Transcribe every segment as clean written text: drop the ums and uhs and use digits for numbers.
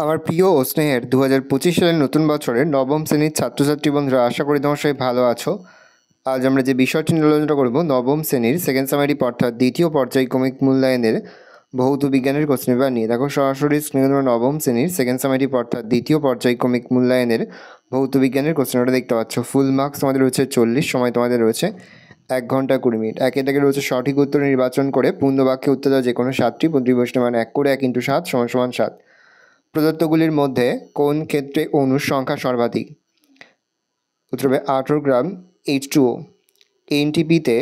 আমার প্রিয় ও স্নেহের 2025 সালের নতুন বছরের নবম শ্রেণীর ছাত্রছাত্রী বন্ধুরা, আশা করি তোমার সবাই ভালো আছো। আজ আমরা যে বিষয়টি নিয়ে আলোচনা করব, নবম শ্রেণীর সেকেন্ড সামারি অর্থাৎ দ্বিতীয় পর্যায়ক্রমিক মূল্যায়নের ভৌত বিজ্ঞানের কোশ্চেন পেপার নিয়ে। দেখো সরাসরি স্ক্রিনে তোমরা নবম শ্রেণীর সেকেন্ড সামারি অর্থাৎ দ্বিতীয় পর্যায়ক্রমিক মূল্যায়নের ভৌত বিজ্ঞানের কোশ্চেনটা দেখতে পাচ্ছ। ফুল মার্কস তোমাদের রয়েছে 40, সময় তোমাদের রয়েছে 1 ঘন্টা 20 মিনিট। একে থেকে রয়েছে সঠিক উত্তর নির্বাচন করে পূর্ণ বাক্যে উত্তর দেওয়া যে কোনো 7টি প্রশ্নের মান 1 করে 1 × 7 = 7। প্রদত্তগুলির মধ্যে কোন ক্ষেত্রে অণুর সংখ্যা সর্বাধিক? উত্তর হবে 18 গ্রাম H2O। এনটিপিতে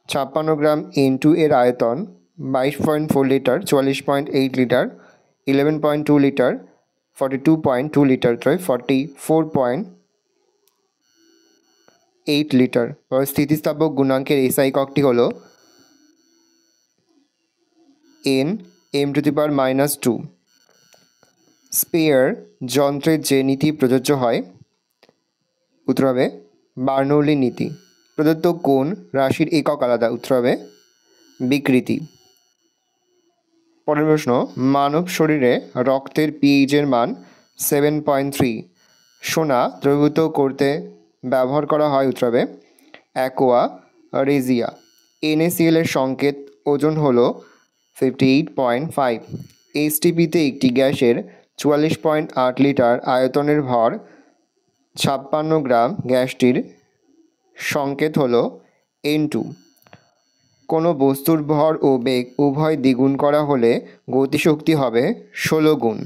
56 গ্রাম N2 এর আয়তন 22.4 litre, 44.8 litre, 11.2 litre, 42.2 litre, 44.8 litre. স্থিতিস্থাপক গুণাঙ্কের এসআই এককটি হল n m⁻²। স্পেয়ার যন্ত্রের যে নীতি প্রযোজ্য হয়? উত্তর হবে বার্নৌলি নীতি। প্রদত্ত কোন রাশির একক আলাদা? উত্তর হবে বিকৃতি। পরের প্রশ্ন, মানব শরীরে রক্তের পিএইচের মান 7.3। সোনা দ্রবীভূত করতে ব্যবহার করা হয়? উত্তর হবে অ্যাকোয়া রেজিয়া। NaCl এর সংকেত ওজন হল 58.5। STPতে একটি গ্যাসের 44.8 লিটার আয়তনের ভর 56 গ্রাম, গ্যাসটির সংকেত হল N2। কোনো বস্তুর ভর ও বেগ উভয় দ্বিগুণ করা হলে গতিশক্তি হবে 16 গুণ।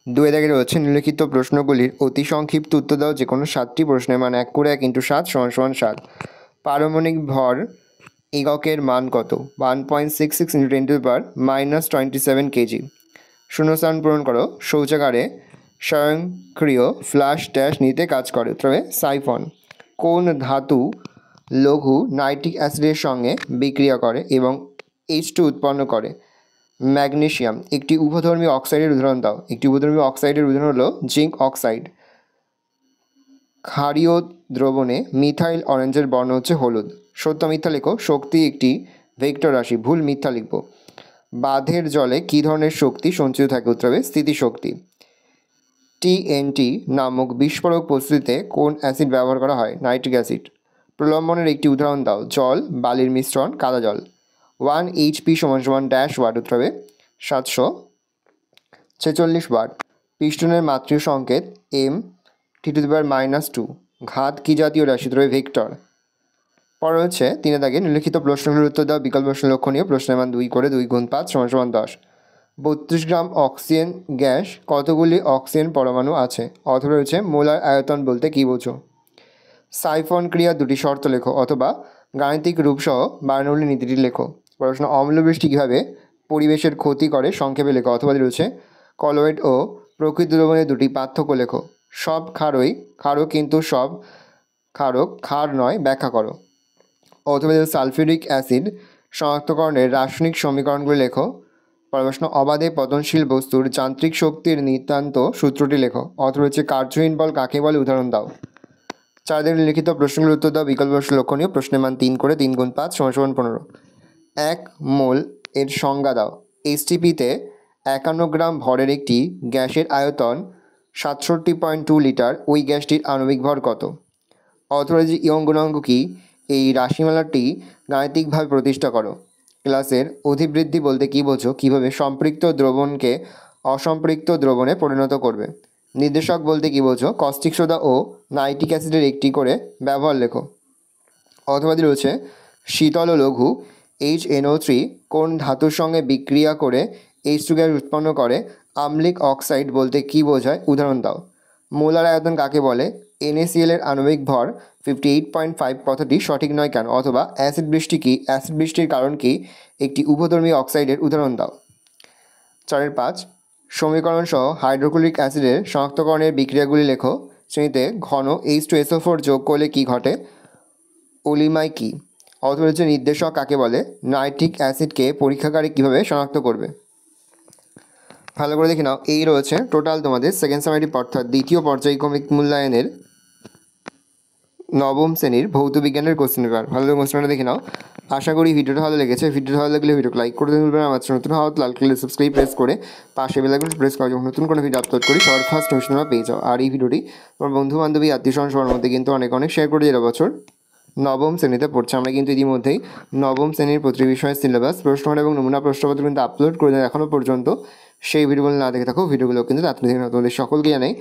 2 দাগে রয়েছে নিম্নলিখিত প্রশ্নগুলির অতি সংক্ষিপ্ত উত্তর দাও যে কোনো 7টি প্রশ্নের মান 1 করে 1 × 7 = 7। পারমাণবিক ভর এককের মান কত? 1.66 × 10⁻⁻27 কেজি। শূন্যস্থান পূরণ করো। শৌচাগারে স্বয়ংক্রিয় ফ্লাশ ড্যাশ নিতে কাজ করে? উত্তর হবে সাইফন। কোন ধাতু লঘু নাইট্রিক অ্যাসিডের সঙ্গে বিক্রিয়া করে এবং H2 উৎপন্ন করে? ম্যাগনেসিয়াম। একটি উভধর্মী অক্সাইডের উদাহরণ দাও। একটি উভধর্মী অক্সাইডের উদাহরণ হলো জিঙ্ক অক্সাইড। ক্ষারীয় দ্রবণে মিথাইল অরেঞ্জের বর্ণ হচ্ছে হলুদ। সত্য মিথ্যা লেখো। শক্তি একটি ভেক্টর রাশি। ভুল মিথ্যা লিখব। বাঁধের জলে কী ধরনের শক্তি সঞ্চিত থাকে? উত্তর হবে স্থিতিশক্তি। TNT নামক বিস্ফোরক প্রস্তুতিতে কোন অ্যাসিড ব্যবহার করা হয়? Nitric acid. প্রলম্বনের একটি উদাহরণ দাও। জল, বালির মিশ্রণ, কাদা জল। 1 HP = ড্যাশ ওয়াট? উত্তর হবে 746 ওয়াট। পিস্টনের মাতৃ সংকেত m⁻²। ঘাত কী জাতীয় রাশি? উত্তর হবে ভেক্টর। পরে হচ্ছে 3 দাগে নিম্নলিখিত প্রশ্নগুলির উত্তর দাও। বিকল্প প্রশ্ন লক্ষণীয়। প্রশ্নের মান 2 করে 2 × 5 = 10। 32 গ্রাম অক্সিজেন গ্যাস কতগুলি অক্সিজেন পরমাণু আছে? অথবা রয়েছে মোলার আয়তন বলতে কী বোঝো? সাইফন ক্রিয়া দুটি শর্ত লেখো অথবা গাণিতিক রূপসহ বার্নৌলি নীতিটি লেখো। প্রশ্ন, অম্লবৃষ্টি কীভাবে পরিবেশের ক্ষতি করে সংক্ষেপে লেখো। অথবা রয়েছে কলয়েড ও প্রকৃত দ্রবণের দুটি পার্থক্য লেখো। সব ক্ষারই ক্ষারক কিন্তু সব ক্ষারক ক্ষার নয়, ব্যাখ্যা করো। অথবা সালফিউরিক অ্যাসিড শনাক্তকরণের রাসায়নিক সমীকরণগুলি লেখো। প্রশ্ন, অবাধে পতনশীল বস্তুর যান্ত্রিক শক্তির নিতান্ত সূত্রটি লেখো। অথবা রয়েছে কার্যহীন বল কাকে বলে? উদাহরণ দাও। 4 দাগে লিখিত প্রশ্নগুলির উত্তর দাও। বিকল্প প্রশ্ন লক্ষণীয়। প্রশ্নের মান 3 করে 3 × 5 = 15। 1 মোল এর সংজ্ঞা দাও। STPতে 51 গ্রাম ভরের একটি গ্যাসের আয়তন 67.2 লিটার। ওই গ্যাসটির আণবিক ভর কত? অথবা যে ইয়ং গুণাঙ্ক কী? এই রাশিমালাটি গাণিতিকভাবে প্রতিষ্ঠা করো। ক্লাসের অধিবৃদ্ধি বলতে কী বোঝো? কীভাবে সম্পৃক্ত দ্রবণকে অসম্পৃক্ত দ্রবণে পরিণত করবে? নির্দেশক বলতে কী বোঝো? কস্টিক সোডা ও নাইট্রিক অ্যাসিডের একটি করে ব্যবহার লেখো। অথবা রয়েছে শীতল ও লঘু HNO3 কোন ধাতুর সঙ্গে বিক্রিয়া করে H2 গ্যাস উৎপন্ন করে? আম্লিক অক্সাইড বলতে কী বোঝায়? উদাহরণ দাও। মোলার আয়তন কাকে বলে? NaCl এর আণবিক ভর 58.5 কথাটি সঠিক নয় কেন? অথবা অ্যাসিড বৃষ্টি কী? অ্যাসিড বৃষ্টির কারণ কী? একটি উভধর্মী অক্সাইডের উদাহরণ দাও। 4-5 সমীকরণ সহ হাইড্রোক্লোরিক অ্যাসিডের শনাক্তকরণের বিক্রিয়াগুলি লেখো। শ্রেণীতে ঘন H2SO4 যোগ করলে কী ঘটে? অলিমাই কী? অথবা হচ্ছে নির্দেশক কাকে বলে? নাইট্রিক অ্যাসিডকে পরীক্ষাগারে কীভাবে শনাক্ত করবে? ভালো করে দেখে নাও। এই রয়েছে টোটাল তোমাদের সেকেন্ড সামারি অর্থাৎ দ্বিতীয় পর্যায়ক্রমিক মূল্যায়নের নবম শ্রেণীর ভৌত বিজ্ঞানের কোশ্চেন পেপার। ভালো করে কোশ্চেনটা দেখে নাও। আশা করি ভিডিওটা ভালো লেগেছে। ভিডিওটা ভালো লাগলে ভিডিওকে লাইক করে দেবেন। আমার নতুন হওয়া লাল কালার সাবস্ক্রাইব প্রেস করে পাশে বেল আইকন প্রেস করে যখন নতুন কোনো ভিডিও আপলোড করি সবার ফার্স্ট নোটিফিকেশন তোমরা পেয়ে যাও। আর এই ভিডিওটি তোমার বন্ধু বান্ধবী আত্মীয় স্বজন সবার মধ্যে কিন্তু অনেক শেয়ার করে দিলে বছর নবম শ্রেণীতে পড়ছে। আমরা কিন্তু ইতিমধ্যেই নবম শ্রেণীর প্রতি বিষয়ের সিলেবাস প্রশ্ন এবং নমুনা প্রশ্নপত্র কিন্তু আপলোড করে দেন এখনও পর্যন্ত। সেই ভিডিওগুলো না দেখে থাকো, ভিডিওগুলো কিন্তু তাড়াতাড়ি দেখে নাও। তোমাদের সকলকে জানাই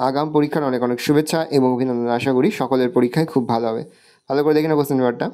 আগাম পরীক্ষার অনেক শুভেচ্ছা এবং অভিনন্দন। আশা করি সকলের পরীক্ষায় খুব ভালো হবে। ভালো করে দেখে নাও কোশ্চেন পেপারটা।